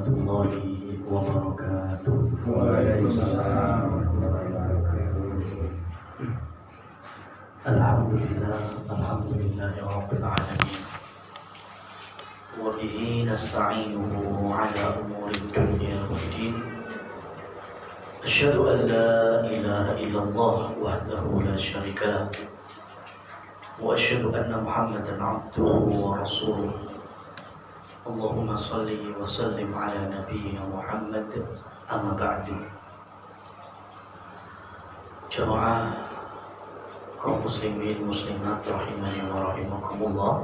warahmatullahi wabarakatuh. Waalaikumsalam. Alhamdulillah ya rabbil alamin. Wa bihi nasta'inuhu ala umuri dunya waddin. Asyhadu an la ilaha illallah wahdahu la syarika lah. Wa asyhadu anna Muhammadan abduhu wa rasuluh. Allahumma salli wa sallim ala nabiyyina Muhammad, amma ba'du. Jamaah kaum muslimin muslimat rahimani wa rahimakumullah.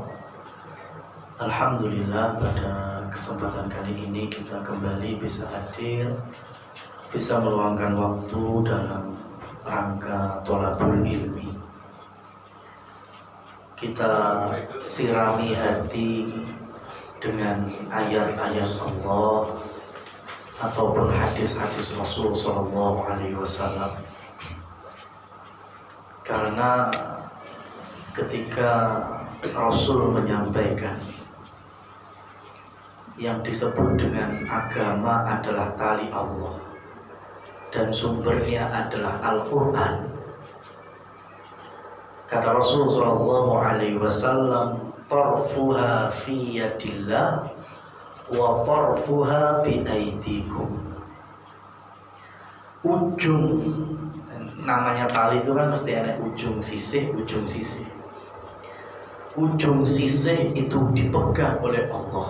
Alhamdulillah, pada kesempatan kali ini kita kembali bisa hadir, bisa meluangkan waktu dalam rangka thalabul ilmi. Kita sirami hati dengan ayat-ayat Allah ataupun hadis-hadis Rasul sallallahu alaihi wasallam. Karena ketika Rasul menyampaikan yang disebut dengan agama adalah tali Allah dan sumbernya adalah Al-Quran, kata Rasul sallallahu alaihi wasallam, tarfuha fi yadillah wa tarfuha bi aidikum. Ujung, namanya tali itu kan mesti ada ujung sisih. Ujung sisih itu dipegang oleh Allah,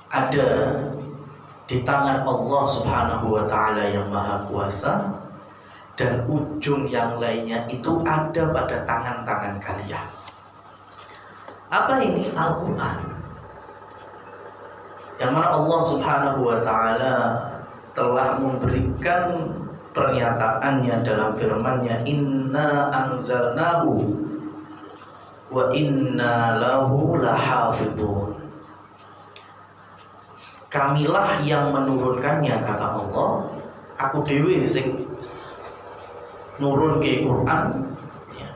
ada di tangan Allah subhanahu wa ta'ala yang maha kuasa, dan ujung yang lainnya itu ada pada tangan-tangan kalian. Apa ini? Al-Quran, yang mana Allah subhanahu wa ta'ala telah memberikan pernyataannya dalam firman-Nya, inna anzalnahu wa inna lahu lahafidhun. Kamilah yang menurunkannya, kata Allah. Aku dewi sing nurun ke Quran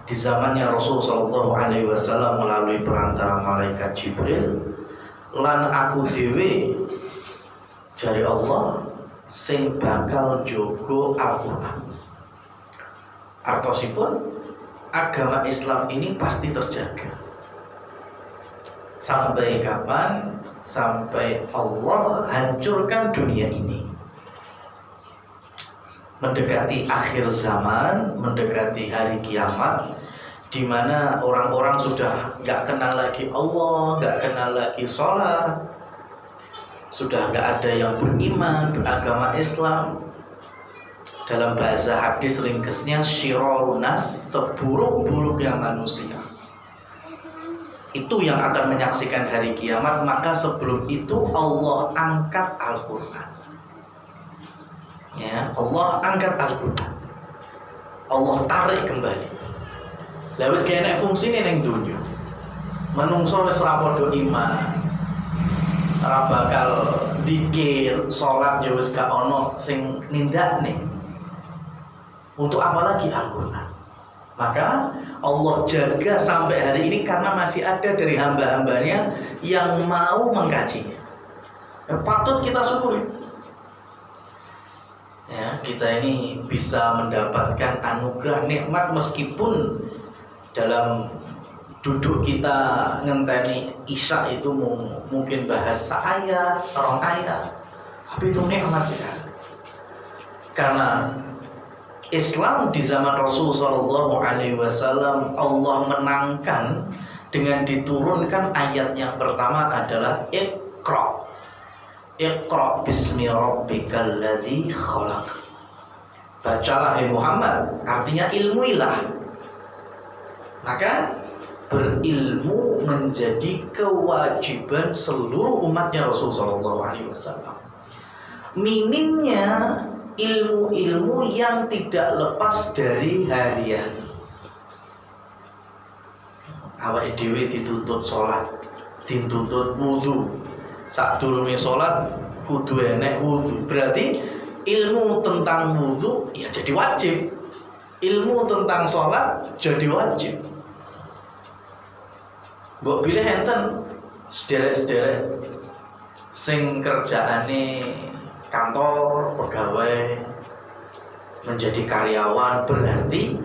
di zamannya Rasul sallallahu alaihi wasallam melalui perantara malaikat Jibril. Lan aku dewi jari Allah sing bakal jogo Al-Quran. Artosipun agama Islam ini pasti terjaga. Sampai kapan? Sampai Allah hancurkan dunia ini. Mendekati akhir zaman, mendekati hari kiamat, di mana orang-orang sudah gak kenal lagi Allah, gak kenal lagi sholat, sudah gak ada yang beriman beragama Islam. Dalam bahasa hadis ringkesnya, syirarun nas, seburuk-buruknya manusia itu yang akan menyaksikan hari kiamat. Maka sebelum itu Allah angkat Al-Quran. Ya, Allah angkat Al-Quran, Allah tarik kembali. Lah wis kene fungsine ning dunya. Menungso wis ora padha iman, ora bakal zikir, salat ya wis gak ono sing nindakne. Untuk apa lagi Al-Quran? Maka Allah jaga sampai hari ini karena masih ada dari hamba-hambanya yang mau mengkajinya. Patut kita syukuri. Ya, kita ini bisa mendapatkan anugerah nikmat meskipun dalam duduk kita ngenteni isya itu mungkin bahasa ayat, orang ayat, tapi itu nikmat sekali. Karena Islam di zaman Rasul sallallahu alaihi wasallam Allah menangkan dengan diturunkan ayat yang pertama adalah Iqra. Iqra bismi rabbikal ladzi khalaq. Bacalah hai Muhammad, artinya ilmuilah. Maka berilmu menjadi kewajiban seluruh umatnya Rasul sallallahu alaihi wasallam. Minimnya ilmu-ilmu yang tidak lepas dari harian. Awake dhewe dituntut sholat, dituntut wudu. Sadurunge sholat kudu enek wudu. Berarti ilmu tentang wudu ya jadi wajib. Ilmu tentang sholat jadi wajib. Mbok pilih enten sederek-sederek sing kerjaane kantor, pegawai, menjadi karyawan, berarti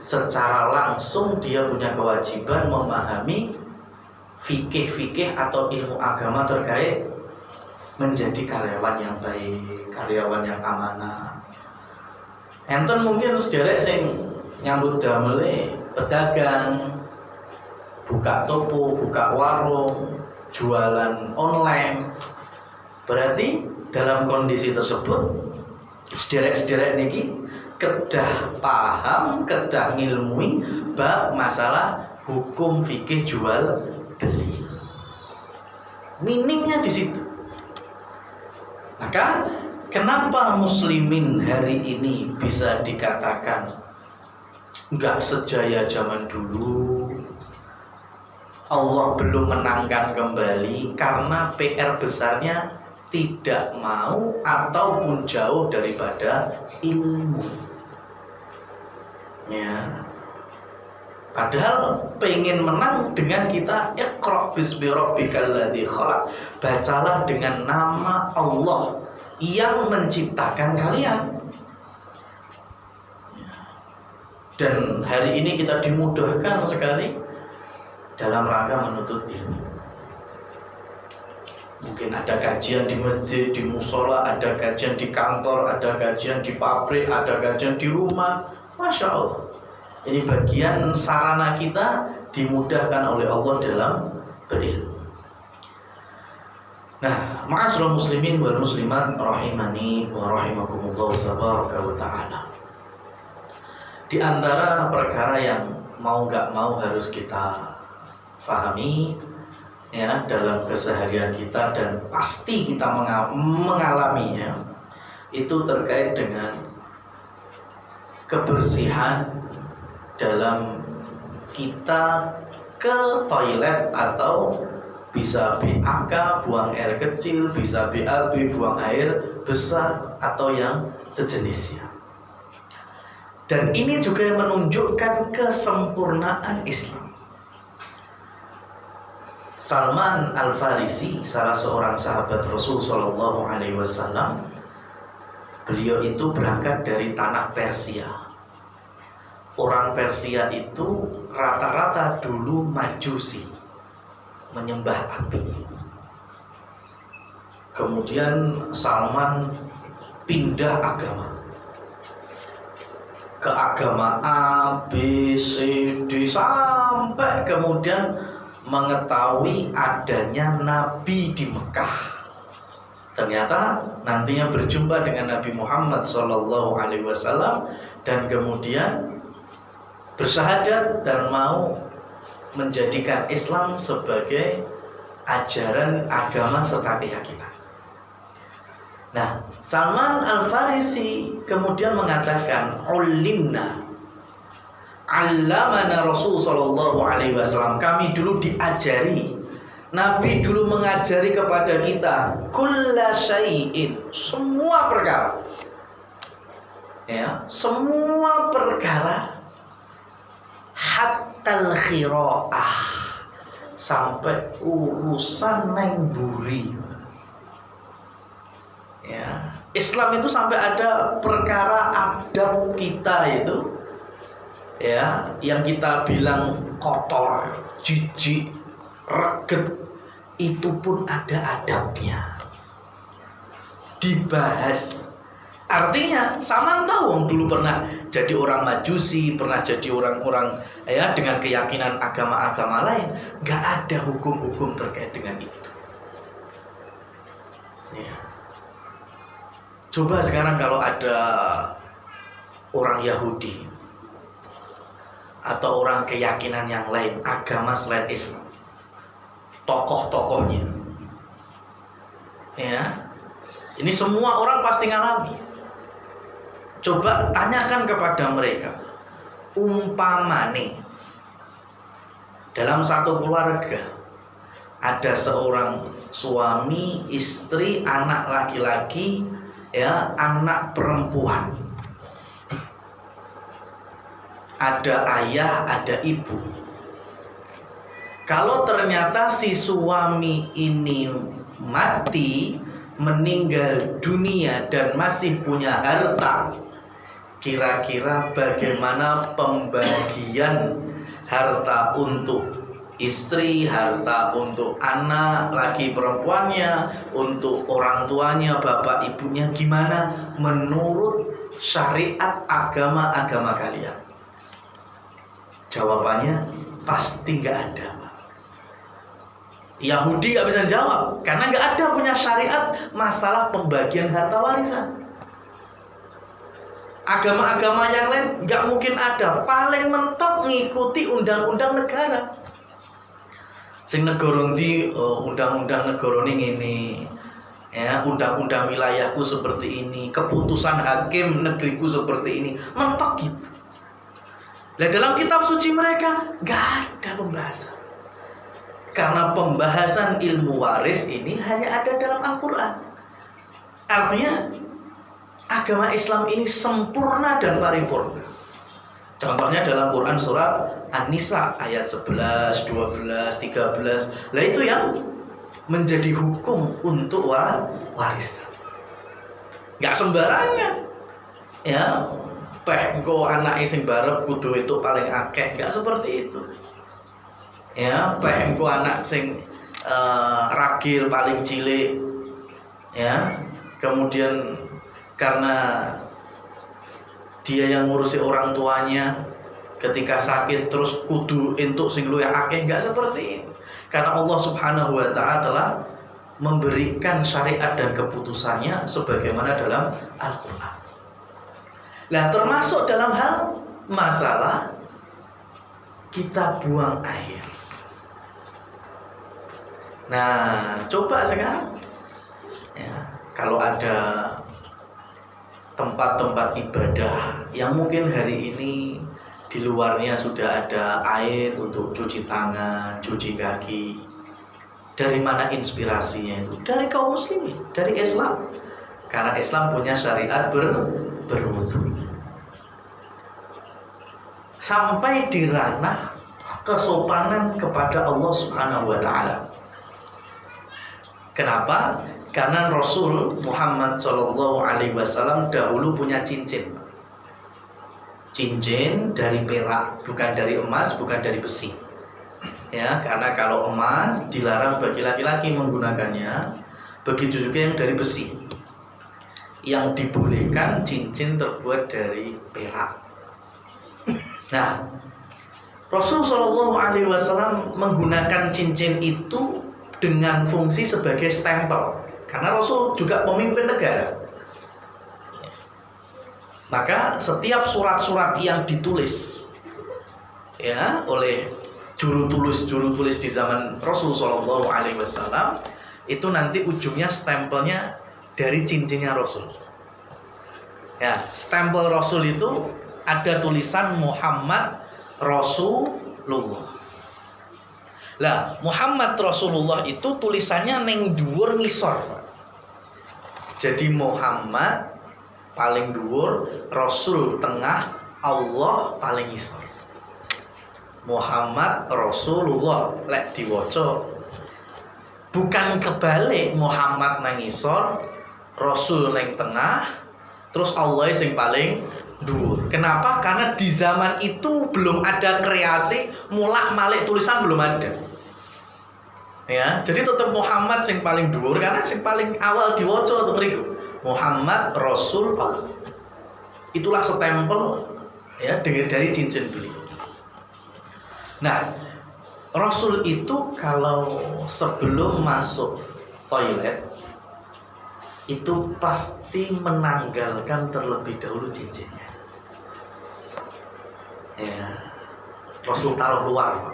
secara langsung dia punya kewajiban memahami fikih-fikih atau ilmu agama terkait menjadi karyawan yang baik, karyawan yang amanah. Enten mungkin sederek sing nyambut damele pedagang, buka toko, buka warung, jualan online. Berarti dalam kondisi tersebut sederek-sederek niki kedah paham, kedah ngilmui bab masalah hukum fikih jual beli. Minimnya di situ. Maka kenapa muslimin hari ini bisa dikatakan enggak sejaya zaman dulu? Allah belum menangkan kembali karena PR besarnya tidak mau ataupun jauh daripada ilmu. Ya. Padahal pengen menang dengan kita Iqra bismi rabbikal ladzi khalaq. Bacalah dengan nama Allah yang menciptakan kalian. Dan hari ini kita dimudahkan sekali dalam rangka menuntut ilmu. Mungkin ada kajian di masjid, di musola, ada kajian di kantor, ada kajian di pabrik, ada kajian di rumah. Masya Allah. Ini bagian sarana kita dimudahkan oleh Allah dalam berilmu. Nah, ma'asyiral muslimin wal muslimat rahimani wa rahimakumullah tabaraka wa ta'ala. Di antara perkara yang mau gak mau harus kita fahami ya dalam keseharian kita dan pasti kita mengalaminya, itu terkait dengan kebersihan dalam kita ke toilet atau bisa BAK buang air kecil, bisa BAB buang air besar atau yang sejenisnya. Dan ini juga yang menunjukkan kesempurnaan Islam. Salman Al-Farisi, salah seorang sahabat Rasul Shallallahu Alaihi Wasallam, beliau itu berangkat dari tanah Persia. Orang Persia itu rata-rata dulu majusi, menyembah api. Kemudian Salman pindah agama ke agama A, B, C, D, sampai kemudian mengetahui adanya Nabi di Mekah. Ternyata nantinya berjumpa dengan Nabi Muhammad SAW dan kemudian bersyahadat dan mau menjadikan Islam sebagai ajaran agama serta keyakinan. Nah, Salman Al-Farisi kemudian mengatakan, "Ulimna, allamana Rasul sallallahu alaihi wasallam." Kami dulu diajari, Nabi dulu mengajari kepada kita kulla syai'in, semua perkara. Ya, semua perkara. Hatta al-khira'ah, sampai urusan neng buri. Ya, Islam itu sampai ada perkara adab kita itu, ya, yang kita bilang kotor, jijik, reget, itu pun ada adabnya. Dibahas. Artinya Salman tahu dulu pernah jadi orang majusi, pernah jadi orang-orang ya dengan keyakinan agama-agama lain, nggak ada hukum-hukum terkait dengan itu. Ya. Coba sekarang kalau ada orang Yahudi atau orang keyakinan yang lain, agama selain Islam, tokoh-tokohnya, ya, ini semua orang pasti ngalami. Coba tanyakan kepada mereka, umpamane dalam satu keluarga ada seorang suami, istri, anak laki-laki, ya, anak perempuan, ada ayah, ada ibu. Kalau ternyata si suami ini mati, meninggal dunia dan masih punya harta, kira-kira bagaimana pembagian harta untuk istri, harta untuk anak laki perempuannya, untuk orang tuanya, bapak ibunya, gimana menurut syariat agama-agama kalian? Jawabannya pasti nggak ada. Yahudi nggak bisa jawab karena nggak ada punya syariat masalah pembagian harta warisan. Agama-agama yang lain nggak mungkin ada, paling mentok ngikuti undang-undang negara. Sing negara ndi undang-undang negara ini, ya undang-undang wilayahku seperti ini, keputusan hakim negeriku seperti ini, mentok gitu. Nah dalam kitab suci mereka nggak ada pembahasan. Karena pembahasan ilmu waris ini hanya ada dalam Al-Quran. Artinya agama Islam ini sempurna dan paripurna. Contohnya dalam Quran surat An-Nisa ayat 11, 12, 13. Lah itu yang menjadi hukum untuk warisan. Gak sembarangan. Ya, engko anak sing barep kudu itu paling akeh, gak seperti itu. Ya, engko anak sing ragil paling cilik. Ya, kemudian karena dia yang ngurusi orang tuanya ketika sakit terus kudu entuk sing luwih akeh, enggak seperti ini. Karena Allah Subhanahu wa taala telah memberikan syariat dan keputusannya sebagaimana dalam Al-Qur'an. Nah, termasuk dalam hal masalah kita buang air. Nah, coba sekarang ya, kalau ada tempat-tempat ibadah yang mungkin hari ini di luarnya sudah ada air untuk cuci tangan, cuci kaki. Dari mana inspirasinya itu? Dari kaum muslimin, dari Islam. Karena Islam punya syariat berwudu. Sampai di ranah kesopanan kepada Allah Subhanahu wa taala. Kenapa? Karena Rasul Muhammad SAW dahulu punya cincin. Cincin dari perak, bukan dari emas, bukan dari besi. Ya, karena kalau emas dilarang bagi laki-laki menggunakannya, begitu juga yang dari besi. Yang dibolehkan cincin terbuat dari perak. Nah, Rasul SAW menggunakan cincin itu dengan fungsi sebagai stempel. Karena Rasul juga pemimpin negara. Maka setiap surat-surat yang ditulis ya oleh juru tulis di zaman Rasul SAW itu nanti ujungnya stempelnya dari cincinnya Rasul. Ya, stempel Rasul itu ada tulisan Muhammad Rasulullah. Lah, Muhammad Rasulullah itu tulisannya ning dhuwur ngisor. Jadi Muhammad paling dhuwur, Rasul tengah, Allah paling ngisor. Muhammad Rasulullah lek diwaca bukan kebalik, Muhammad nang ngisor, Rasul nang tengah, terus Allah sing paling dhuwur. Kenapa? Karena di zaman itu belum ada kreasi mulak-malik tulisan, belum ada. Ya, jadi tetap Muhammad sing paling dhuwur karena sing paling awal diwaca to mriku. Muhammad Rasul Allah. Itulah stempel ya dari cincin beliau. Nah, Rasul itu kalau sebelum masuk toilet itu pasti menanggalkan terlebih dahulu cincinnya. Ya, Rasul taruh luar.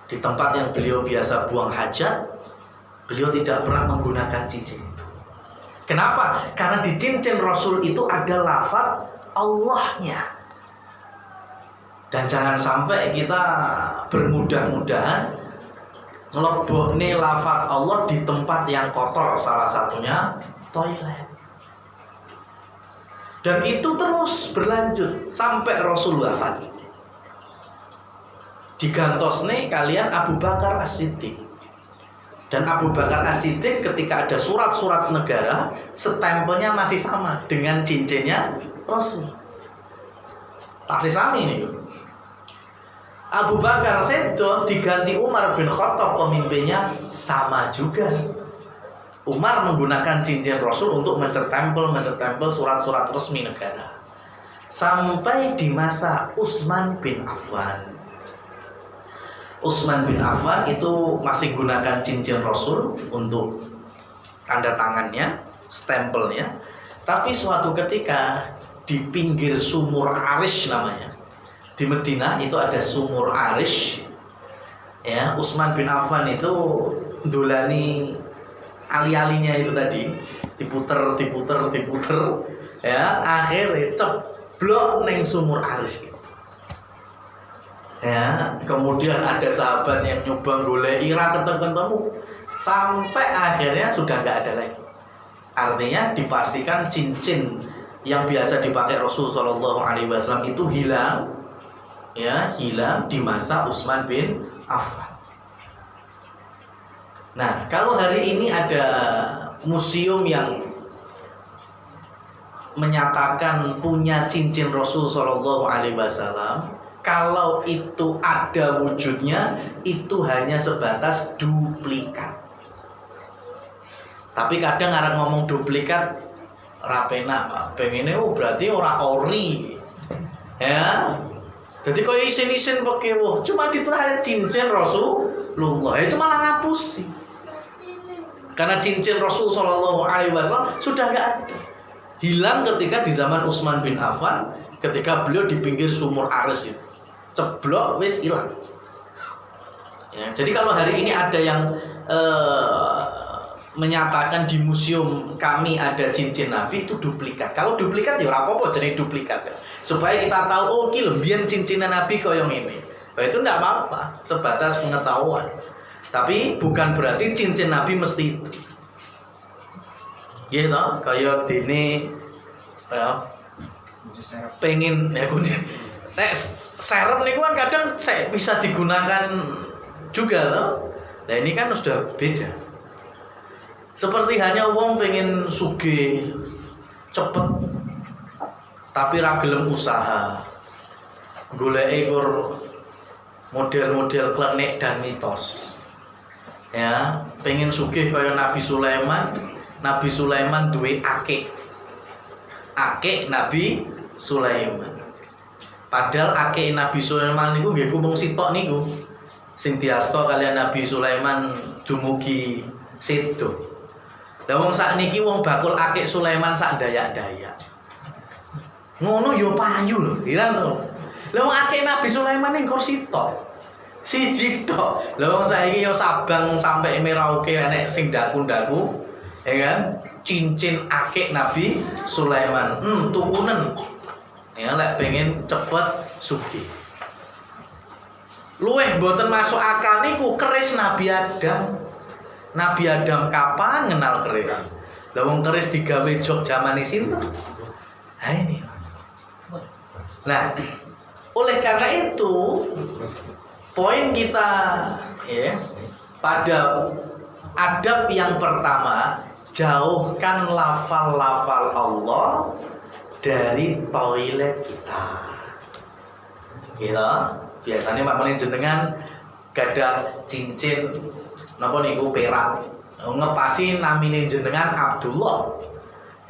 Di tempat yang beliau biasa buang hajat, beliau tidak pernah menggunakan cincin itu. Kenapa? Karena di cincin Rasul itu ada lafaz Allahnya. Dan jangan sampai kita bermudah-mudahan ngelebokne lafaz Allah di tempat yang kotor, salah satunya toilet. Dan itu terus berlanjut sampai Rasul wafat. Digantos nih kalian Abu Bakar As-Siddiq. Dan Abu Bakar As-Siddiq ketika ada surat-surat negara, stempelnya masih sama dengan cincinnya Rasul. Tasih sami ini. Abu Bakar sedo diganti Umar bin Khattab pemimpinnya sama juga. Umar menggunakan cincin Rasul untuk mencertempel surat-surat resmi negara. Sampai di masa Utsman bin Affan. Utsman bin Affan itu masih gunakan cincin Rasul untuk tanda tangannya, stempelnya. Tapi suatu ketika di pinggir sumur Arish namanya, di Madinah itu ada sumur Arish. Ya, Utsman bin Affan itu ndolani ali-alinya itu tadi, diputer, ya, akhirnya ceblok neng sumur Arish. Ya, kemudian ada sahabat yang nyoba golek ira ketemu sampai akhirnya sudah nggak ada lagi. Artinya dipastikan cincin yang biasa dipakai Rasul Shallallahu Alaihi Wasallam itu hilang, ya, hilang di masa Utsman bin Affan. Nah, kalau hari ini ada museum yang menyatakan punya cincin Rasul Shallallahu Alaihi Wasallam, kalau itu ada wujudnya, itu hanya sebatas duplikat. Tapi kadang arek ngomong duplikat rapena, Pak. Pengennya berarti ora ori. Ya. Jadi koyo isin-isin pakai cuma ditulis cincin Rasulullah. Itu malah ngapusi. Karena cincin Rasul Shallallahu Alaihi Wasallam sudah nggak ada. Hilang ketika di zaman Utsman bin Affan, ketika beliau di pinggir sumur Ares itu. Ceblok wis hilang. Ya, jadi kalau hari ini ada yang menyatakan di museum kami ada cincin Nabi, itu duplikat. Kalau duplikat ya ora apa-apa jenenge duplikat. Supaya kita tahu oh ki lembian cincin Nabi koyo ngene. Nah, itu enggak apa-apa, sebatas pengetahuan. Tapi bukan berarti cincin Nabi mesti itu. Gitu, kaya dene ya pengen ya kunci. Nek serep niku kan kadang bisa digunakan juga loh. Nah ini kan sudah beda. Seperti hanya wong pengen sugih cepet tapi ra gelem usaha. Goleki model-model klenik dan mitos. Ya, pengen sugih kaya Nabi Sulaiman. Nabi Sulaiman duwe akik. Akik Nabi Sulaiman. Padahal akik Nabi Sulaiman niku nggih mung sitok niku. Sing diasta kalian Nabi Sulaiman dumugi sedo. Lah wong sakniki wong bakul akik Sulaiman sak dayak-dayak. Ngono yo payu lho, ilang to. Lah wong akik Nabi Sulaiman ning kursi tok. Siji tok. Lah wong saiki yo Sabang sampai Merauke enek sing daku-daku, ya kan? Cincin akik Nabi Sulaiman. Tukunen. Ya lek pengen cepet sugih. Luweh mboten masuk akal niku keris Nabi Adam. Nabi Adam kapan kenal keris? Lah wong keris digawe jog zamane sinten? Ha ini. Nah, oleh karena itu poin kita ya pada adab yang pertama, jauhkan lafal-lafal Allah dari toilet kita. Gitu. Biasanya makmane jenengan gadah cincin napa niku perak. Ngepasi namine jenengan Abdullah.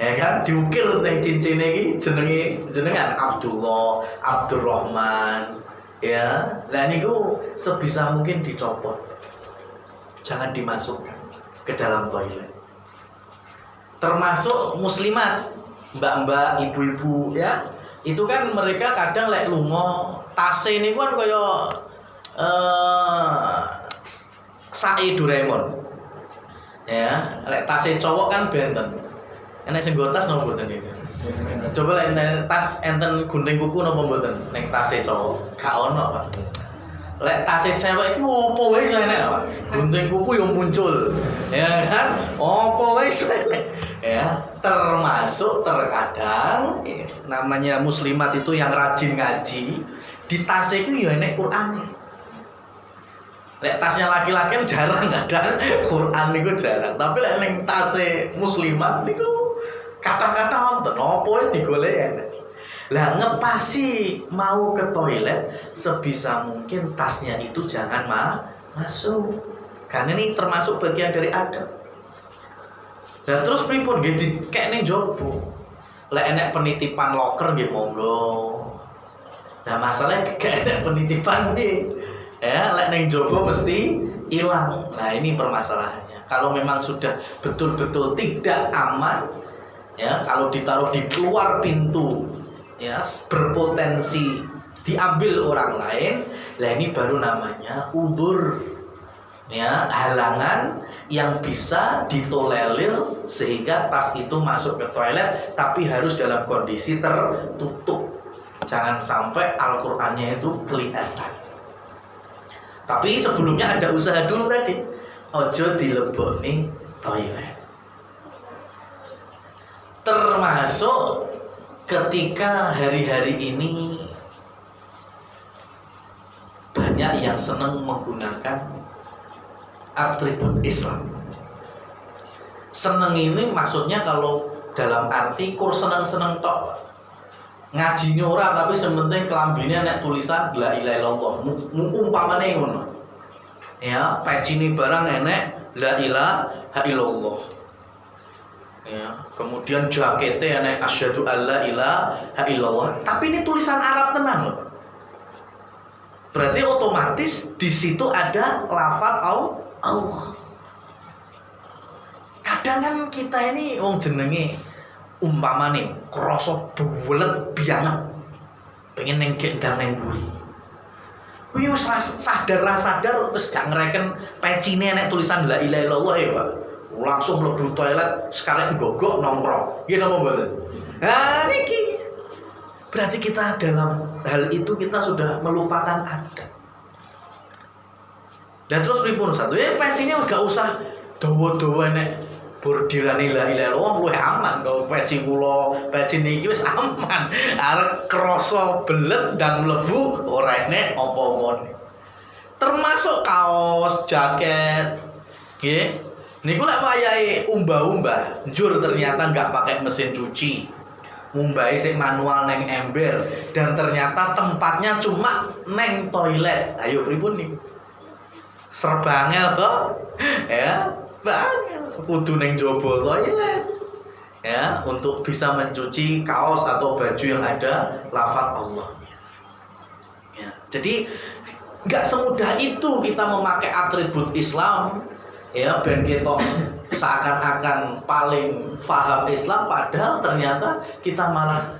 Ya kan diukir ning cincin iki jenengan Abdullah, Abdurrahman. Ya. Lah niku sebisa mungkin dicopot. Jangan dimasukkan ke dalam toilet. Termasuk muslimat, mbak-mbak, ibu-ibu ya. Itu kan mereka kadang lek lunga tase niku kan kaya sae Doraemon. Ya, lek tase cowok kan benten. Enek sing nggo tas napa mboten iki? Coba lek tas enten gunting kuku napa mboten ning tase cowok? Gak ono, Pak. Lek tase cewek iku opo wae iso enek, Pak. Gunting kuku yang muncul. Ya kan? Opo wae iso enek. Ya, termasuk terkadang namanya muslimat itu yang rajin ngaji, di tas itu ya enek Qur'ane. Lek tasnya laki-laki jarang ada Quran niku jarang. Tapi lek ning tase muslimat niku kata-kata wonten apa digoleki. Lah ngepasi mau ke toilet sebisa mungkin tasnya itu jangan masuk. Karena ini termasuk bagian dari adab. Dan terus pripun nggih dikek ning jopo. Lek enek penitipan loker nggih monggo. Nah masalahnya gak enek penitipan nggih. Ya, lek neng jopo mesti hilang. Nah, ini permasalahannya. Kalau memang sudah betul-betul tidak aman, ya, kalau ditaruh di keluar pintu, ya, berpotensi diambil orang lain, lah ini baru namanya udzur. Ya, halangan yang bisa ditolerir sehingga tas itu masuk ke toilet tapi harus dalam kondisi tertutup. Jangan sampai Al-Qur'annya itu kelihatan. Tapi sebelumnya ada usaha dulu tadi. Ojo dilebokne toilet. Termasuk ketika hari-hari ini banyak yang senang menggunakan atribut Islam. Seneng ini maksudnya kalau dalam arti kur seneng-seneng tok. Ngajinya ora tapi sementing kelambine nek tulisan la ilaha illallah umpamane ngono ya pecine barang enek la ilaha illallah ya kemudian jakete enek asyhadu alla ilaha illallah tapi ini tulisan Arab tenang loh berarti otomatis di situ ada lafaz Allah kadang kan kita ini wong jenenge umpama nih kroso bulet banget pengen nengke dan neng buri kuwi wis sadar wis gak ngereken pecine nek tulisan la ilaha illallah ya Pak langsung mlebu toilet sekalian gogok nongkrong nggih napa mboten nah niki berarti kita dalam hal itu kita sudah melupakan adab dan terus pripun satu ya pecine gak usah dawa-dawa nek bordirane la ilaha illallah luwih aman kalau peci kula peci niki wis aman arep krasa belet ndang mlebu ora enek apa-apa termasuk kaos jaket nggih niku lek wayahe umbah-umbah njur ternyata enggak pakai mesin cuci ngumbahi sik manual neng ember dan ternyata tempatnya cuma neng toilet ayo pripun niku serba angel kok ya banget kudu neng jobo toilet ya untuk bisa mencuci kaos atau baju yang ada lafaz Allah ya jadi nggak semudah itu kita memakai atribut Islam ya ben kita seakan-akan paling paham Islam padahal ternyata kita malah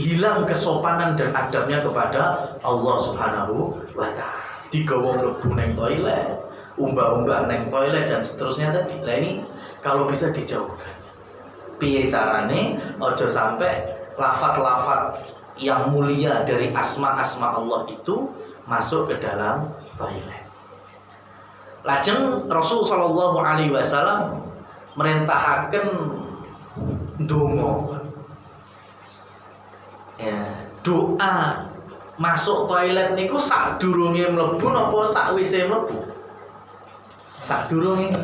hilang kesopanan dan adabnya kepada Allah Subhanahu wa taala digawa mlebu neng toilet umbah-umbah neng toilet dan seterusnya tadi. Lah ini kalau bisa dijauhkan. Piye carane ojo sampai lafaz-lafaz yang mulia dari asma-asma Allah itu masuk ke dalam toilet. Lajeng Rasul sallallahu alaihi wasallam merintahkan donga. Ya, doa masuk toilet niku sadurunge mlebu napa sakwise mlebu? Sadurunge.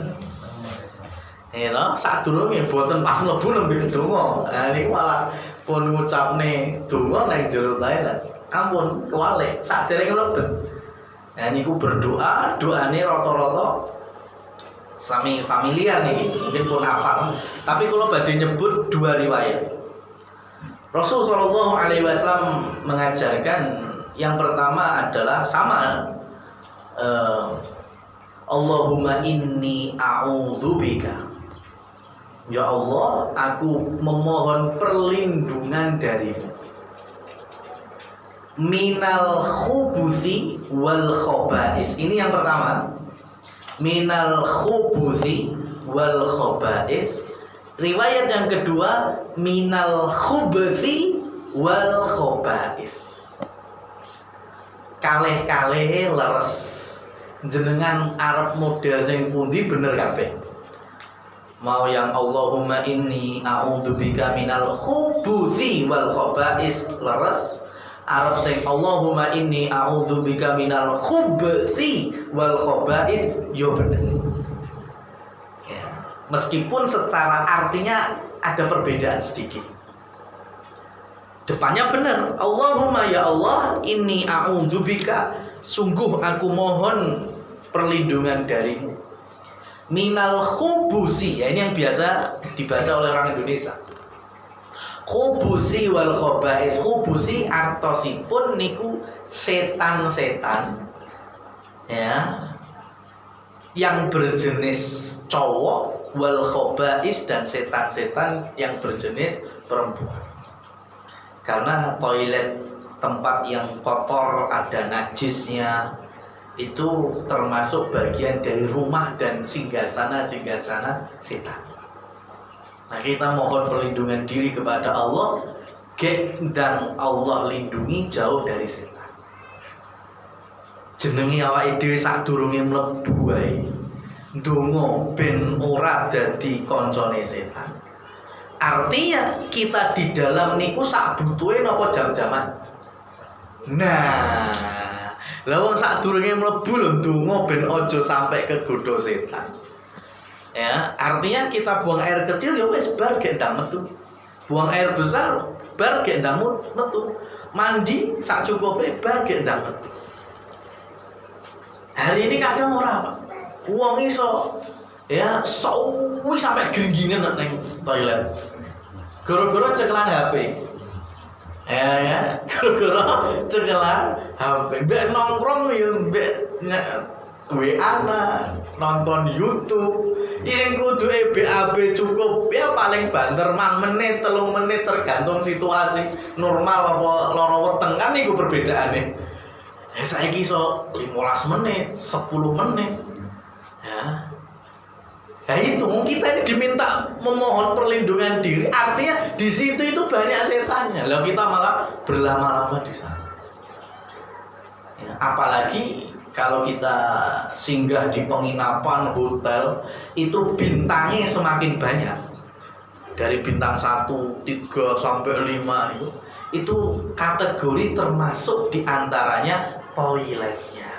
Sadurunge boten pas mlebu nembe donga. Nah niku malah pun ngucapne donga nang jero toilet. Ampun kewalik saderenge mlebet. Nah niku berdoa, doane rata-rata sami familiar niki, mungkin pun hafal. Tapi kalau badhe nyebut dua riwayat. Rasul sallallahu alaihi wasallam mengajarkan yang pertama adalah sama Allahumma inni a'udzubika. Ya Allah, aku memohon perlindungan darimu. Minal khubuthi wal khobais. Ini yang pertama. Minal khubuthi wal khobais. Riwayat yang kedua, minal khubuthi wal khobais. Kalih-kalih leres. Jenengan arep model sing pundi bener kabeh. Mau yang Allahumma inni a'udzubika minal khubuthi wal khobais leres Arab sing Allahumma inni a'udzubika minal khubsi wal khaba'is yo bener. Ya. Meskipun secara artinya ada perbedaan sedikit. Depannya benar. Allahumma ya Allah, inni a'udzubika, sungguh aku mohon perlindungan darimu. Minal khubusi, ya ini yang biasa dibaca oleh orang Indonesia. Khubusi wal khaba'is. Khubusi artosipun niku setan-setan ya yang berjenis cowok, wal khaba'is dan setan-setan yang berjenis perempuan. Karena toilet tempat yang kotor ada najisnya itu termasuk bagian dari rumah dan singgasana setan. Nah, kita mohon perlindungan diri kepada Allah, dan Allah lindungi jauh dari setan. Jenenge awake dhewe sadurunge mlebu ae ndonga ben ora dadi kancane setan. Artinya kita di dalam niku sak butuhe napa jam-jaman. Nah, lha wong sadurunge mlebu lho ndonga ben aja sampai kegodha setan. Ya, artinya kita buang air kecil ya wis bar gek ndang metu. Buang air besar bar gek ndang metu. Mandi sak cukupe bar gek ndang metu. Hari ini kadang ora apa. Wong iso ya suwi sampai genggingan nang toilet. Gara-gara cekelan HP. Ya, gara-gara cekelan HP. Mbek nongkrong ya mbek WA nonton YouTube. Yang kudu BAB cukup ya paling banter 5 menit, 3 menit tergantung situasi normal apa lara weteng kan niku perbedaane. Saiki iso 15 menit, 10 menit. Ya. Nah itu kita ini diminta memohon perlindungan diri, artinya di situ itu banyak setannya. Lalu kita malah berlama-lama di sana. Ya, apalagi kalau kita singgah di penginapan hotel itu bintangnya semakin banyak. Dari bintang 1, 3 sampai 5 itu kategori termasuk diantaranya toiletnya.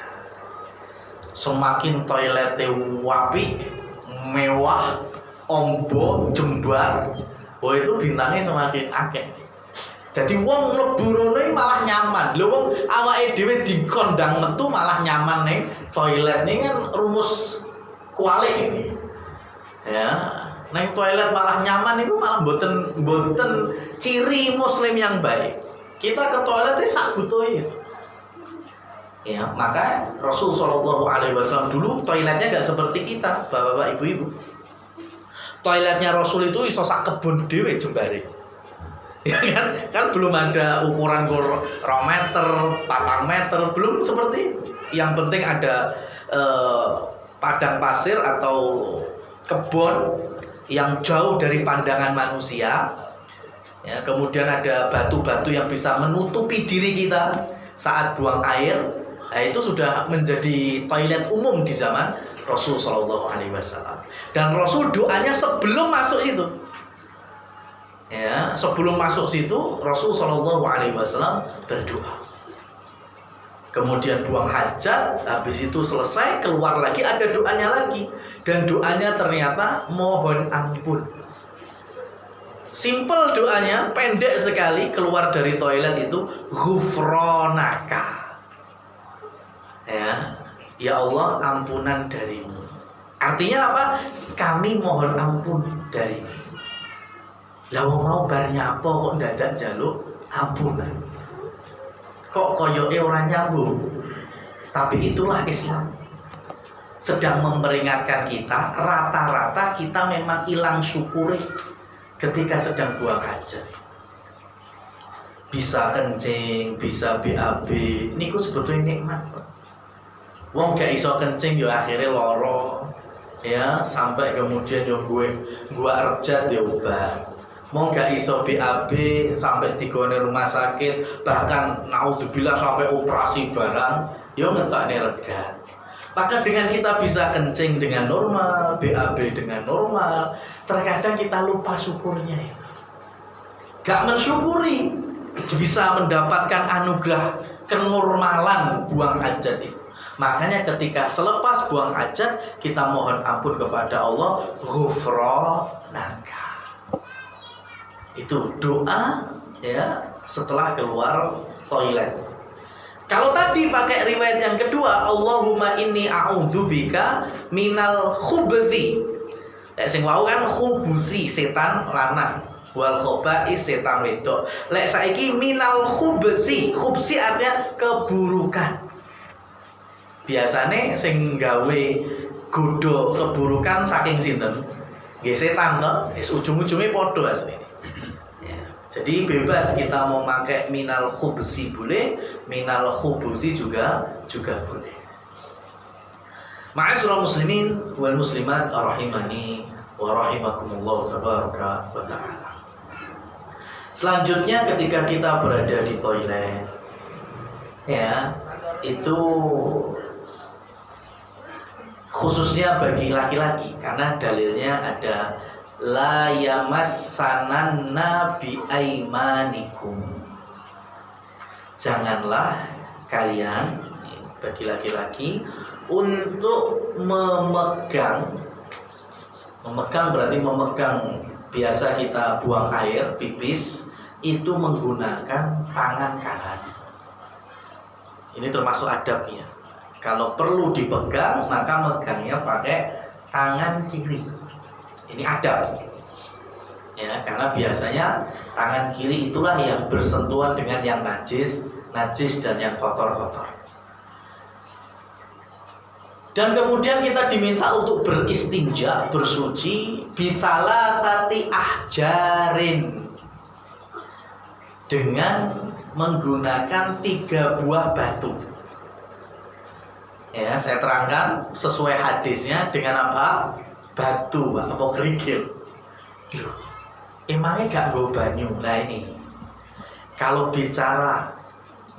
Semakin toiletnya wapi, mewah, ombo, jembar, oh itu bintangnya semakin akeh. Jadi wong mlebu rono malah nyaman. Lho wong awake dhewe dikondang metu malah nyaman ning toilet. Ini kan rumus kualik ini. Ya, ning toilet malah nyaman itu malah mboten ciri muslim yang baik. Kita ke toilet itu sak butuhe. Ya, maka Rasul Shallallahu Alaihi Wasallam dulu toiletnya nggak seperti kita, bapak-bapak, ibu-ibu. Toiletnya Rasul itu iso sak kebun dhewe jembare. Ya kan belum ada ukuran 2 meter, 4 meter, belum seperti itu. Yang penting ada padang pasir atau kebun yang jauh dari pandangan manusia. Ya, kemudian ada batu-batu yang bisa menutupi diri kita saat buang air. Nah, itu sudah menjadi toilet umum di zaman Rasul Shallallahu Alaihi Wasallam. Dan Rasul doanya sebelum masuk situ. Ya, sebelum masuk situ Rasul Shallallahu Alaihi Wasallam berdoa. Kemudian buang hajat, habis itu selesai keluar lagi ada doanya lagi, dan doanya ternyata mohon ampun. Simple doanya, pendek sekali, keluar dari toilet itu ghufronaka. Ya Allah, ampunan darimu. Artinya apa? Kami mohon ampun darimu. Lah wong mau bar nyapa kok dadak njaluk ampunan. Kok koyoke ora nyambung. Tapi itulah Islam. Sedang memperingatkan kita, rata-rata kita memang hilang syukuri ketika sedang buang hajat. Bisa kencing, bisa BAB, niku sebetulnya nikmat. Wong gak iso kencing yo akhirnya loro. Ya, sampai kemudian yo gue erjat yo obat. Mau gak iso BAB sampai digone rumah sakit, bahkan naudzubillah sampai operasi barang, yo ngetokne rega. Maka dengan kita bisa kencing dengan normal, BAB dengan normal, terkadang kita lupa syukurnya. Gak mensyukuri bisa mendapatkan anugerah kenormalan buang hajat itu. Makanya ketika selepas buang hajat kita mohon ampun kepada Allah, ghufranaka. Itu doa ya setelah keluar toilet. Kalau tadi pakai riwayat yang kedua, Allahumma inni a'udzubika minal khubthi. Sing wau kan khubusi, setan lanang, wal khaba'is, setan wedok. Lek saiki minal khubsi, khubsi artinya keburukan. Biasane sing gawe godho keburukan saking sinten? Nggih setan to. Wis ujung-ujunge padha asline. Ya. Jadi bebas kita mau pakai minal khubsi boleh, minal khubusi juga boleh. Ma'asyiral muslimin wal muslimat rahimani wa rahimakumullah tabaraka wa ta'ala. Selanjutnya ketika kita berada di toilet ya, itu khususnya bagi laki-laki karena dalilnya ada la yamassananna bi aimanikum. Janganlah kalian bagi laki-laki untuk memegang berarti memegang, biasa kita buang air pipis itu menggunakan tangan kanan. Ini termasuk adabnya. Kalau perlu dipegang maka megangnya pakai tangan kiri. Ini adab. Ya, karena biasanya tangan kiri itulah yang bersentuhan dengan yang najis dan yang kotor-kotor. Dan kemudian kita diminta untuk beristinja, bersuci bisalasati ahjarin, dengan menggunakan 3 buah batu. Ya, saya terangkan sesuai hadisnya dengan apa? Batu atau kerikil. Emangnya gak nggo banyu? Nah ini, kalau bicara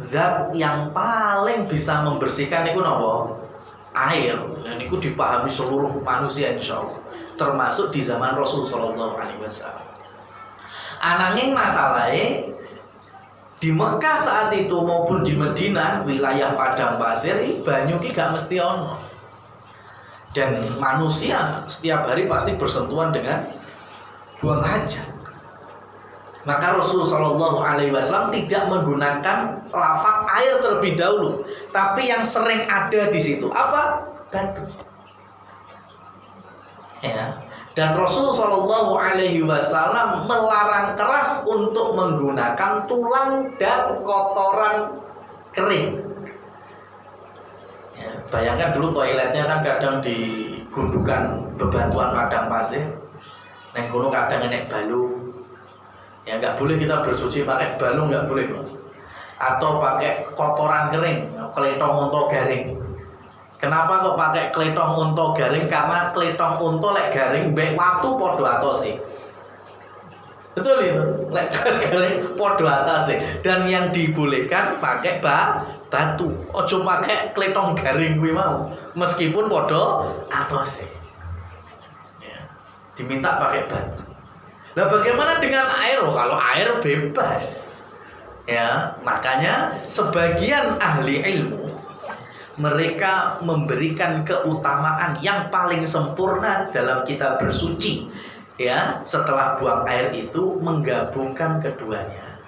zat yang paling bisa membersihkan itu nopo? Air. Dan itu dipahami seluruh manusia insyaallah, termasuk di zaman Rasul sallallahu alaihi wasallam. Ananging masalahnya di Mekah saat itu maupun di Madinah, wilayah padang pasir, banyu ki gak mesti ono. Dan manusia setiap hari pasti bersentuhan dengan buang hajat. Maka Rasul sallallahu alaihi wasallam tidak menggunakan lafaz air terlebih dahulu, tapi yang sering ada di situ apa? Batu. Ya. Dan Rasul sallallahu alaihi wasallam melarang keras untuk menggunakan tulang dan kotoran kering. Ya, bayangkan dulu toiletnya kan kadang di gundukan bebatuan padang pasir, neng kono kadang enek balu. Ya nggak boleh kita bersuci pakai balu, nggak boleh. Atau pakai kotoran kering, kletong unta garing. Kenapa kok pakai kletong unta garing? Karena kletong unta lek garing mbek watu padha atose. Betul itu, lek garing padha atase. Dan yang dibolehkan pakai batu. Ojo pakai kletong garing kuwi mau, meskipun padha atose. Ya, diminta pakai batu. Nah, bagaimana dengan air? Oh, kalau air bebas. Ya, makanya sebagian ahli ilmu mereka memberikan keutamaan yang paling sempurna dalam kita bersuci. Ya, setelah buang air itu menggabungkan keduanya.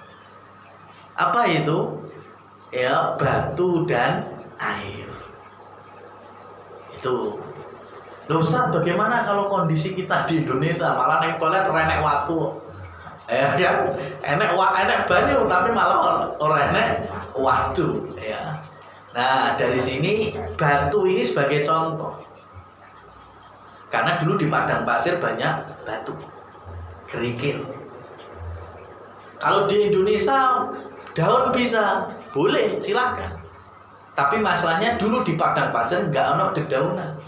Apa itu? Ya, batu dan air. Itu. Loh Ustaz, bagaimana kalau kondisi kita di Indonesia malah neng toilet renek watu? Ya kan? Enek banyu tapi malah ora enek watu, ya. Nah, dari sini batu ini sebagai contoh. Karena dulu di padang pasir banyak batu, kerikil. Kalau di Indonesia daun bisa, boleh, silahkan. Tapi masalahnya dulu di padang pasir nggak ono dedaunan.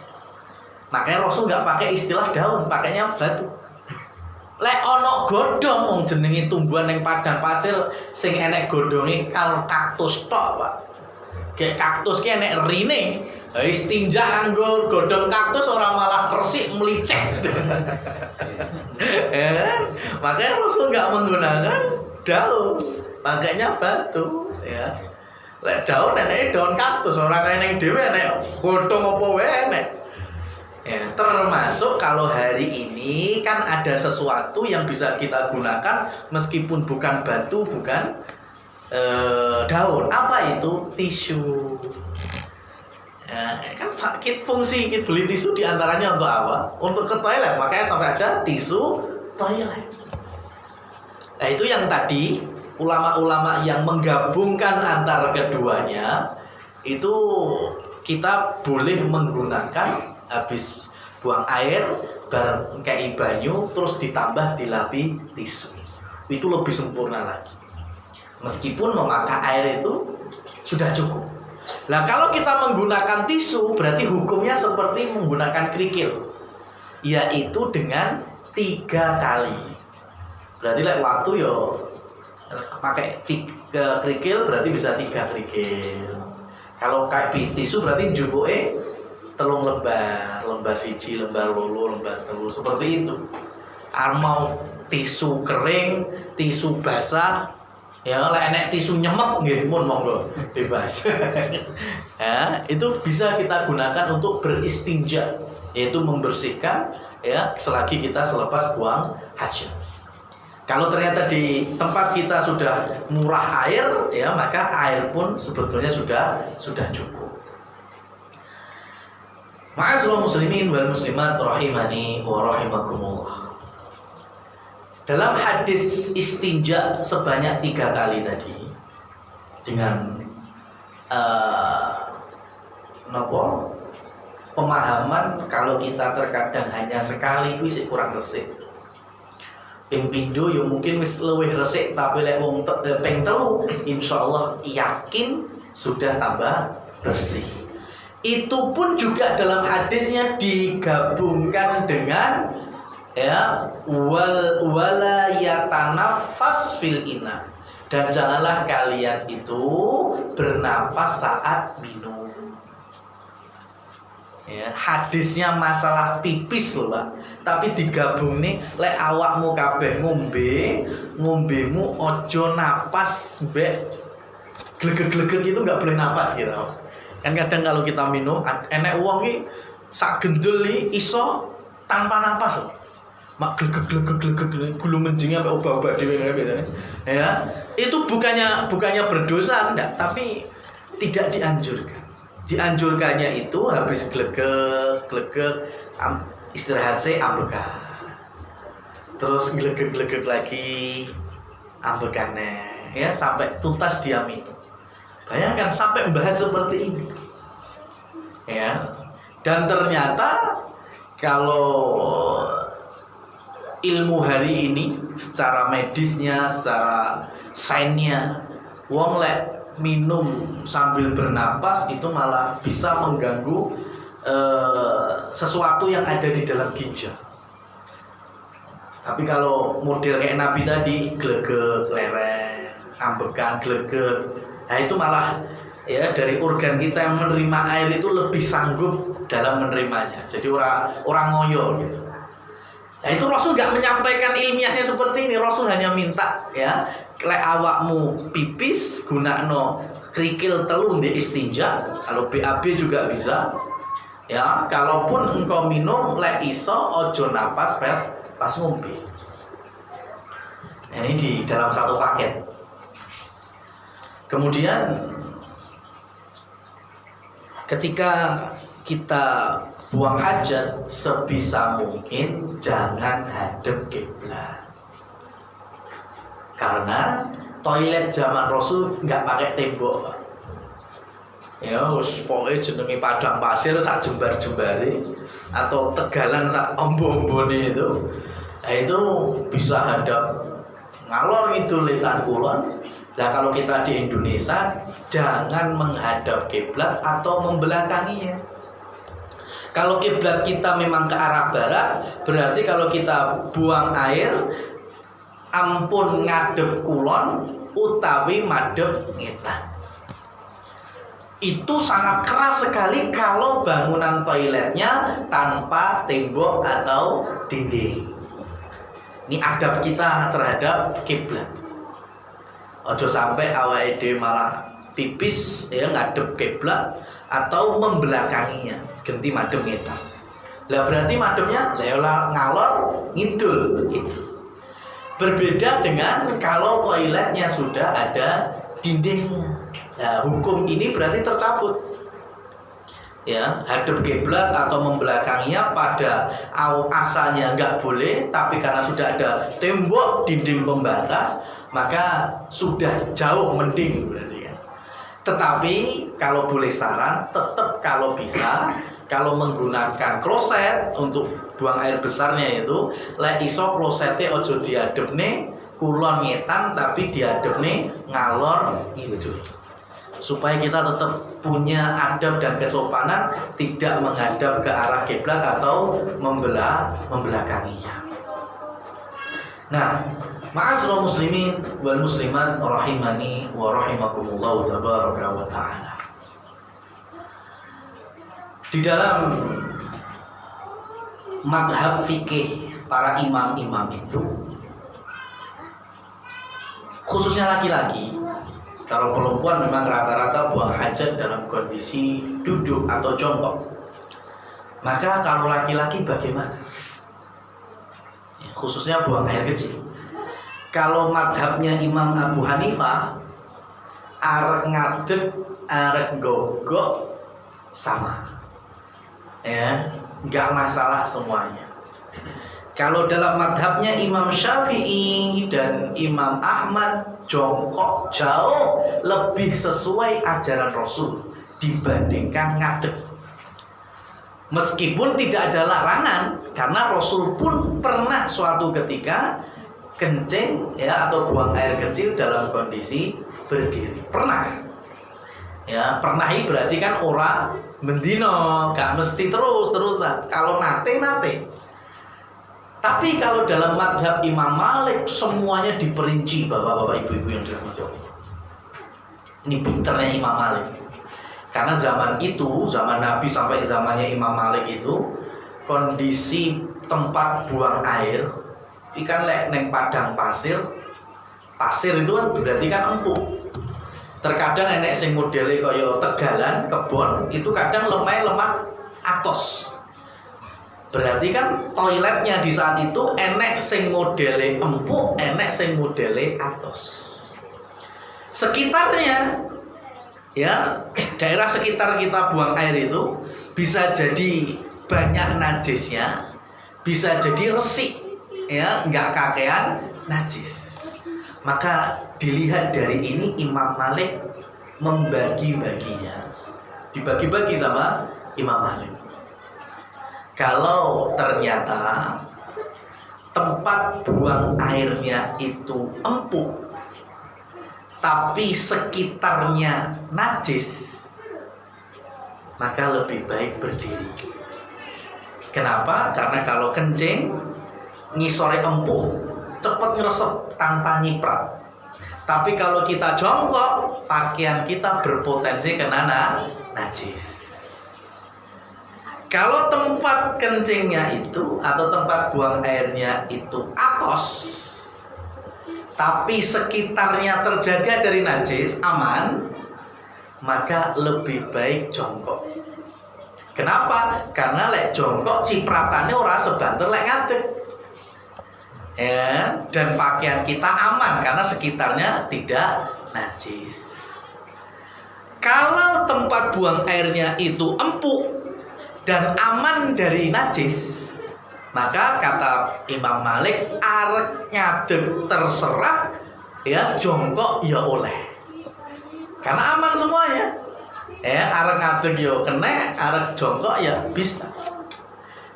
Makanya Rasul nggak pakai istilah daun, pakainya batu. Lek ono godhong wong jenenge tumbuhan yang padang pasir sing enek godhonge karo kaktus tok, Pak. Kayak kaktus ki enek rine. Wis tinja nganggo godhong kaktus ora malah resik melicet. Ya kan? Makanya Rasul nggak menggunakan daun, pakainya batu, ya. Lek daun enek daun kaktus, ora kaya ning dhewe enek godhong apa wae enek. Ya, termasuk kalau hari ini kan ada sesuatu yang bisa kita gunakan meskipun bukan batu, bukan daun. Apa itu? Tisu. Ya, kan fungsi kita beli tisu diantaranya untuk apa? Untuk ke toilet, makanya sampai ada tisu toilet. Nah itu yang tadi ulama-ulama yang menggabungkan antara keduanya, itu kita boleh menggunakan habis buang air bar kayak banyu terus ditambah dilapi tisu, itu lebih sempurna lagi meskipun memakai air itu sudah cukup. Nah kalau kita menggunakan tisu berarti hukumnya seperti menggunakan kerikil, yaitu dengan 3 kali. Berarti waktu yo pakai 3 kerikil berarti bisa 3 kerikil. Kalau kayak tisu berarti jupuke 3 lembar, lembar 1, lembar 2, lembar 3, seperti itu. Mau tisu kering, tisu basah, ya lek enek tisu nyemek nggih mun monggo bebas. Ya, itu bisa kita gunakan untuk beristinja, yaitu membersihkan ya selagi kita selepas buang hajat. Kalau ternyata di tempat kita sudah murah air, ya maka air pun sebetulnya sudah cukup. Ma'asyiral muslimin wal muslimat rahimani wa rahimakumullah. Dalam hadis istinja sebanyak 3 kali tadi dengan pemahaman kalau kita terkadang hanya sekali kuwi sik kurang resik. Ping pindho yo mungkin wis luwih resik, tapi lek wong ping 3 insyaallah yakin sudah tambah bersih. Itu pun juga dalam hadisnya digabungkan dengan ya wala yatanaffas fil ina, dan janganlah kalian itu bernapas saat minum. Ya, hadisnya masalah pipis loh Pak, tapi digabung nih lek awakmu kabeh ngombemu ojo napas mbek glegek-glegek itu nggak boleh napas gitu. Kan kadang kalau kita minum enek wong iki sak gendul iki iso tanpa napas loh. Mak glegek gulu menjingnya sampai obah-obah dhewe ngene. Ya, itu bukannya berdosa enggak, tapi tidak dianjurkan. Dianjurkannya itu habis glegek istirahat ambekan. Terus glegek lagi ambekannya ya sampai tuntas dia minum. Bayangkan sampai membahas seperti ini. Ya. Dan ternyata kalau ilmu hari ini secara medisnya, secara sainsnya, wong lek minum sambil bernapas itu malah bisa mengganggu sesuatu yang ada di dalam ginjal. Tapi kalau model kayak Nabi tadi, glegek, lereng, ambekan, glegek, nah itu malah ya dari organ kita yang menerima air itu lebih sanggup dalam menerimanya. Jadi orang ngoyo gitu. Nah itu Rasul gak menyampaikan ilmiahnya seperti ini. Rasul hanya minta ya lek awakmu pipis gunakno kerikil 3 di istinja. Kalau BAB juga bisa. Ya, kalaupun engkau minum lek iso ojo napas pas ngombe. Ini di dalam satu paket. Kemudian ketika kita buang hajat sebisa mungkin jangan hadap kiblat. Karena toilet zaman Rasul nggak pakai tembok. Ya, pokoknya jenenge padang pasir sak jembar-jembare atau tegalan sak ombo-ombone itu. Nah, itu bisa hadap ngalor ngidul wetan kulon. Nah, kalau kita di Indonesia jangan menghadap kiblat atau membelakanginya. Kalau kiblat kita memang ke arah barat, berarti kalau kita buang air ampun ngadep kulon utawi madep ngetan. Itu sangat keras sekali kalau bangunan toiletnya tanpa tembok atau dinding. Ini adab kita terhadap kiblat. Ojo sampai awake dhewe malah pipis ya ngadep kiblat atau membelakanginya, ganti madhep ngetan. Lah berarti madhepnya ngalor ngidul itu. Berbeda dengan kalau toiletnya sudah ada dindingnya. Nah, hukum ini berarti tercabut. Ya, hadap kiblat atau membelakanginya pada asalnya nggak boleh, tapi karena sudah ada tembok dinding pembatas, maka sudah jauh mending berarti kan. Tetapi kalau boleh saran, tetap kalau bisa, kalau menggunakan kloset untuk buang air besarnya itu, lek iso klosete ojo diadepne kulon ngetan, tapi diadepne ngalor ngidul. Supaya kita tetap punya adab dan kesopanan, tidak menghadap ke arah kiblat atau membelakanginya. Nah, ma'asyiral muslimin wal muslimat rahimani wa rahimakumullah tabaraka wa ta'ala. Di dalam madhab fikih para imam-imam itu, khususnya laki-laki, kalau perempuan memang rata-rata buang hajat dalam kondisi duduk atau jongkok. Maka kalau laki-laki bagaimana? Ya, khususnya buang air kecil. Kalau madhabnya Imam Abu Hanifah, arek ngadeg, arek gogok sama. Ya, nggak masalah semuanya. Kalau dalam madhabnya Imam Syafi'i dan Imam Ahmad, jongkok jauh lebih sesuai ajaran Rasul dibandingkan ngadeg. Meskipun tidak ada larangan, karena Rasul pun pernah suatu ketika kencing ya atau buang air kecil dalam kondisi berdiri. Pernah. Ya, pernah berarti kan orang mendino, gak mesti terus-terusan. Kalau nate. Tapi kalau dalam madhab Imam Malik semuanya diperinci, bapak-bapak, ibu-ibu yang dirahmati Allah. Ini pinternya Imam Malik. Karena zaman itu, zaman Nabi sampai zamannya Imam Malik itu, kondisi tempat buang air, ikan lek neng padang pasir itu kan berarti kan empuk. Terkadang enek sing modele kaya tegalan, kebon, itu kadang lemah atos. Berarti kan toiletnya di saat itu enek sing modele empuk, enek sing modele atos. Sekitarnya ya, daerah sekitar kita buang air itu bisa jadi banyak najisnya, bisa jadi resik ya, nggak kakean najis. Maka dilihat dari ini Imam Malik membagi-baginya, dibagi-bagi sama Imam Malik. Kalau ternyata tempat buang airnya itu empuk, tapi sekitarnya najis, maka lebih baik berdiri. Kenapa? Karena kalau kencing, ngisore empuk, cepat ngeresep tanpa nyiprat. Tapi kalau kita jongkok, pakaian kita berpotensi kena najis. Kalau tempat kencingnya itu atau tempat buang airnya itu atos, tapi sekitarnya terjaga dari najis, aman, maka lebih baik jongkok. Kenapa? Karena lek jongkok cipratannya ora sebanter lek ngadeg. Ya, dan pakaian kita aman karena sekitarnya tidak najis. Kalau tempat buang airnya itu empuk dan aman dari najis, maka kata Imam Malik, arek ngadeg terserah, ya jongkok ya oleh, karena aman semuanya. Ya, arek ngadeg ya kena, arek jongkok ya bisa.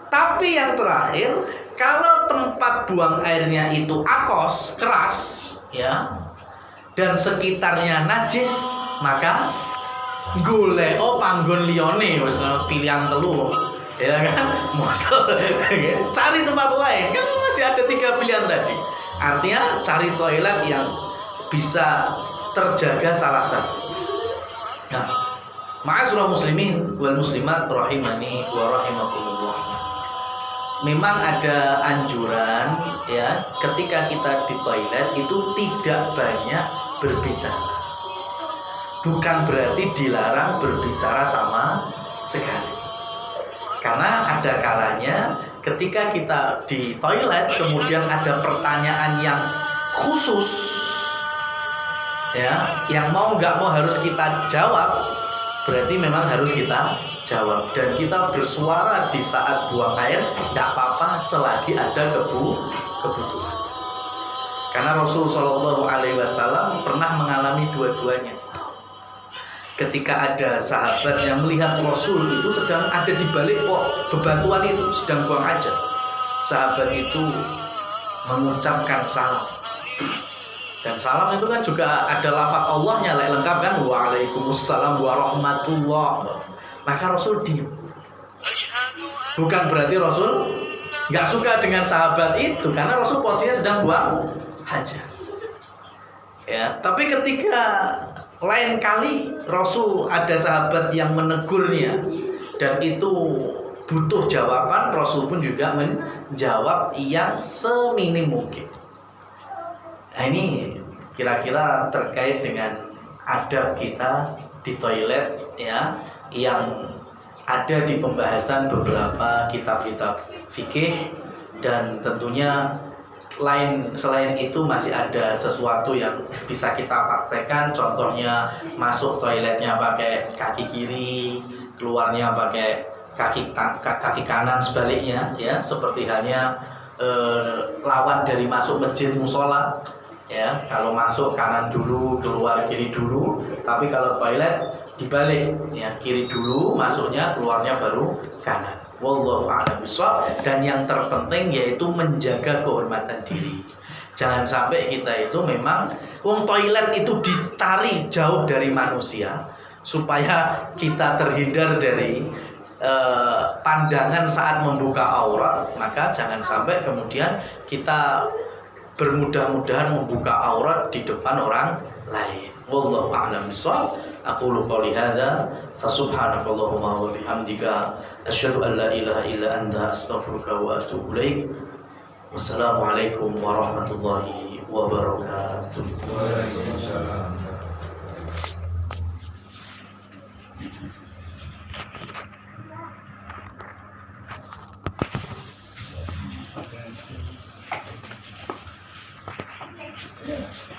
Tapi yang terakhir, kalau tempat buang airnya itu atos, keras, ya, dan sekitarnya najis, maka golek panggon liyane wis pilihan telu, ya kan? Cari tempat lain, kan masih ada 3 pilihan tadi. Artinya cari toilet yang bisa terjaga salah satu. Nah, ma'asyiral muslimin wal muslimat rahimani wa rahimakumullah. Memang ada anjuran ya, ketika kita di toilet itu tidak banyak berbicara. Bukan berarti dilarang berbicara sama sekali. Karena ada kalanya ketika kita di toilet kemudian ada pertanyaan yang khusus, ya, yang mau nggak mau harus kita jawab, berarti memang harus kita jawab. Dan kita bersuara di saat buang air nggak apa-apa selagi ada kebutuhan. Karena Rasul Shallallahu Alaihi Wasallam pernah mengalami dua-duanya. Ketika ada sahabat yang melihat Rasul itu sedang ada di balik bebatuan itu, sedang buang hajat, sahabat itu mengucapkan salam. Dan salam itu kan juga ada lafaz Allahnya lengkap kan, waalaikumsalam warahmatullah. Maka Rasul diam. Bukan berarti Rasul nggak suka dengan sahabat itu, karena Rasul posisinya sedang buang hajat. Ya, tapi ketika lain kali Rasul ada sahabat yang menegurnya dan itu butuh jawaban, Rasul pun juga menjawab yang seminim mungkin. Nah, ini kira-kira terkait dengan adab kita di toilet, ya, yang ada di pembahasan beberapa kitab-kitab fikih. Dan tentunya selain itu masih ada sesuatu yang bisa kita praktekkan. Contohnya masuk toiletnya pakai kaki kiri, keluarnya pakai kaki kanan sebaliknya, ya, seperti halnya lawan dari masuk masjid musola, ya, kalau masuk kanan dulu, keluar kiri dulu. Tapi kalau toilet dibalik, ya, kiri dulu masuknya, keluarnya baru kanan. Wallahu a'lam bishawab. Dan yang terpenting yaitu menjaga kehormatan diri. Jangan sampai kita itu memang toilet itu dicari jauh dari manusia supaya kita terhindar dari pandangan saat membuka aurat. Maka jangan sampai kemudian kita bermudah-mudahan membuka aurat di depan orang lain. Wallahu a'lam bishawab. Aqulu qouli hadza fa subhanakallahumma wa bihamdika asyhadu an la ilaha illa anta astaghfiruka wa atubu ilaik. Wassalamualaikum warahmatullahi wabarakatuh. Waalaikumsalam. Yeah.